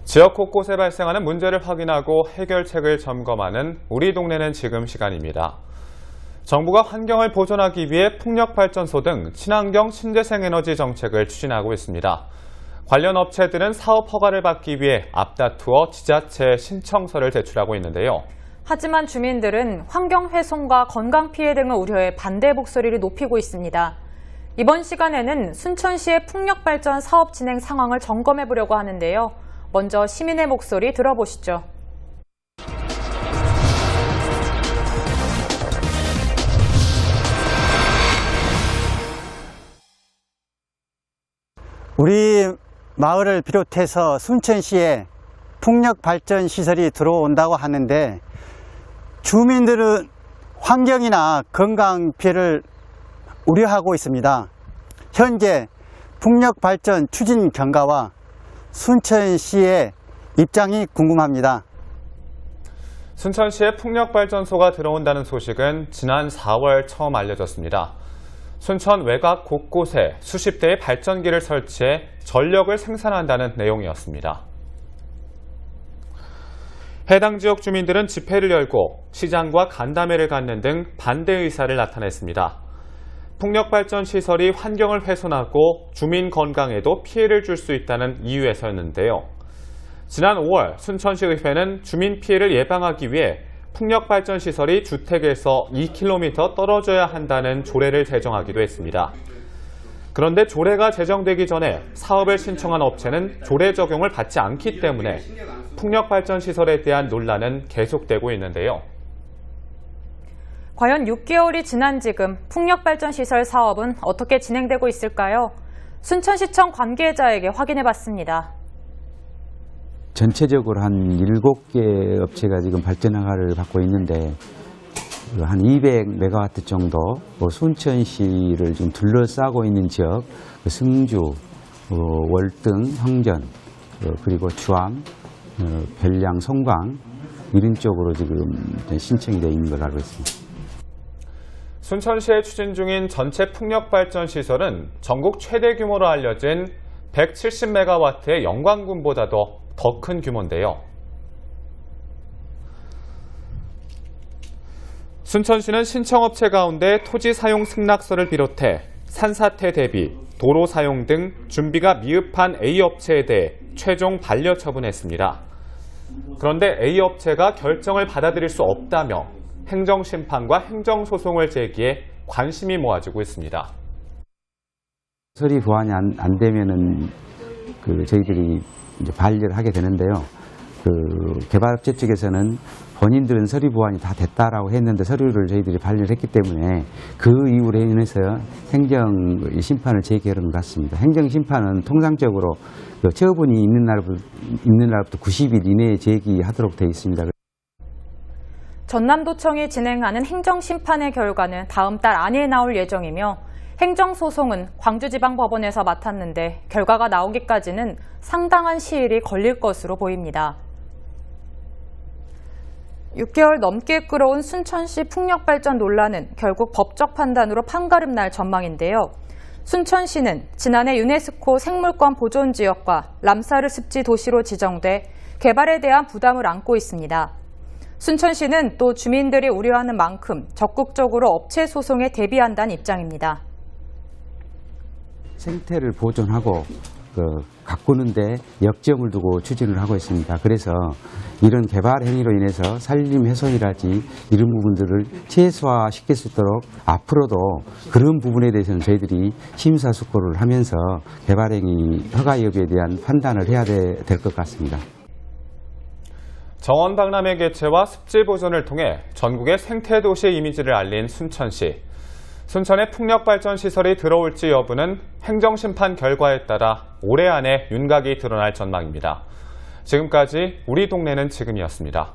지역 곳곳에 발생하는 문제를 확인하고 해결책을 점검하는 우리 동네는 지금 시간입니다. 정부가 환경을 보존하기 위해 풍력발전소 등 친환경 신재생에너지 정책을 추진하고 있습니다. 관련 업체들은 사업 허가를 받기 위해 앞다투어 지자체에 신청서를 제출하고 있는데요. 하지만 주민들은 환경 훼손과 건강 피해 등을 우려해 반대 목소리를 높이고 있습니다. 이번 시간에는 순천시의 풍력발전 사업 진행 상황을 점검해 보려고 하는데요. 먼저 시민의 목소리 들어보시죠. 우리 마을을 비롯해서 순천시에 풍력발전 시설이 들어온다고 하는데 주민들은 환경이나 건강 피해를 우려하고 있습니다. 현재 풍력발전 추진 경과와 순천시의 입장이 궁금합니다. 순천시에 풍력발전소가 들어온다는 소식은 지난 4월 처음 알려졌습니다. 순천 외곽 곳곳에 수십 대의 발전기를 설치해 전력을 생산한다는 내용이었습니다. 해당 지역 주민들은 집회를 열고 시장과 간담회를 갖는 등 반대 의사를 나타냈습니다. 풍력발전 시설이 환경을 훼손하고 주민 건강에도 피해를 줄 수 있다는 이유에서였는데요. 지난 5월 순천시의회는 주민 피해를 예방하기 위해 풍력발전 시설이 주택에서 2km 떨어져야 한다는 조례를 제정하기도 했습니다. 그런데 조례가 제정되기 전에 사업을 신청한 업체는 조례 적용을 받지 않기 때문에 풍력발전 시설에 대한 논란은 계속되고 있는데요. 과연 6개월이 지난 지금 풍력발전 시설 사업은 어떻게 진행되고 있을까요? 순천시청 관계자에게 확인해봤습니다. 전체적으로 한 7개 업체가 지금 발전 허가를 받고 있는데 한 200메가와트 정도 순천시를 지금 둘러싸고 있는 지역, 승주, 월등, 형전, 그리고 주암, 별량, 송광 이런 쪽으로 지금 신청이 되어 있는 걸로 알고 있습니다. 순천시에 추진 중인 전체 풍력발전 시설은 전국 최대 규모로 알려진 170메가와트의 영광군보다도 더 큰 규모인데요. 순천시는 신청업체 가운데 토지 사용 승낙서를 비롯해 산사태 대비, 도로 사용 등 준비가 미흡한 A업체에 대해 최종 반려 처분했습니다. 그런데 A업체가 결정을 받아들일 수 없다며 행정심판과 행정소송을 제기해 관심이 모아지고 있습니다. 서리 보완이 안 되면은 저희들이 이제 반려를 하게 되는데요. 개발업체 측에서는 본인들은 서류 보완이 다 됐다라고 했는데 서류를 저희들이 반려를 했기 때문에 그 이유로 인해서 행정 심판을 제기하는 것 같습니다. 행정 심판은 통상적으로 처분이 있는 날부터 90일 이내에 제기하도록 되어 있습니다. 전남도청이 진행하는 행정심판의 결과는 다음 달 안에 나올 예정이며 행정소송은 광주지방법원에서 맡았는데 결과가 나오기까지는 상당한 시일이 걸릴 것으로 보입니다. 6개월 넘게 끌어온 순천시 풍력발전 논란은 결국 법적 판단으로 판가름 날 전망인데요. 순천시는 지난해 유네스코 생물권 보존지역과 람사르 습지 도시로 지정돼 개발에 대한 부담을 안고 있습니다. 순천시는 또 주민들이 우려하는 만큼 적극적으로 업체 소송에 대비한다는 입장입니다. 생태를 보존하고 가꾸는데 역점을 두고 추진을 하고 있습니다. 그래서 이런 개발 행위로 인해서 산림 훼손이라든지 이런 부분들을 최소화시킬 수 있도록 앞으로도 그런 부분에 대해서는 저희들이 심사숙고를 하면서 개발 행위 허가 여부에 대한 판단을 해야 될 것 같습니다. 정원 박람회 개최와 습지 보존을 통해 전국의 생태도시 이미지를 알린 순천시. 순천의 풍력발전 시설이 들어올지 여부는 행정심판 결과에 따라 올해 안에 윤곽이 드러날 전망입니다. 지금까지 우리 동네는 지금이었습니다.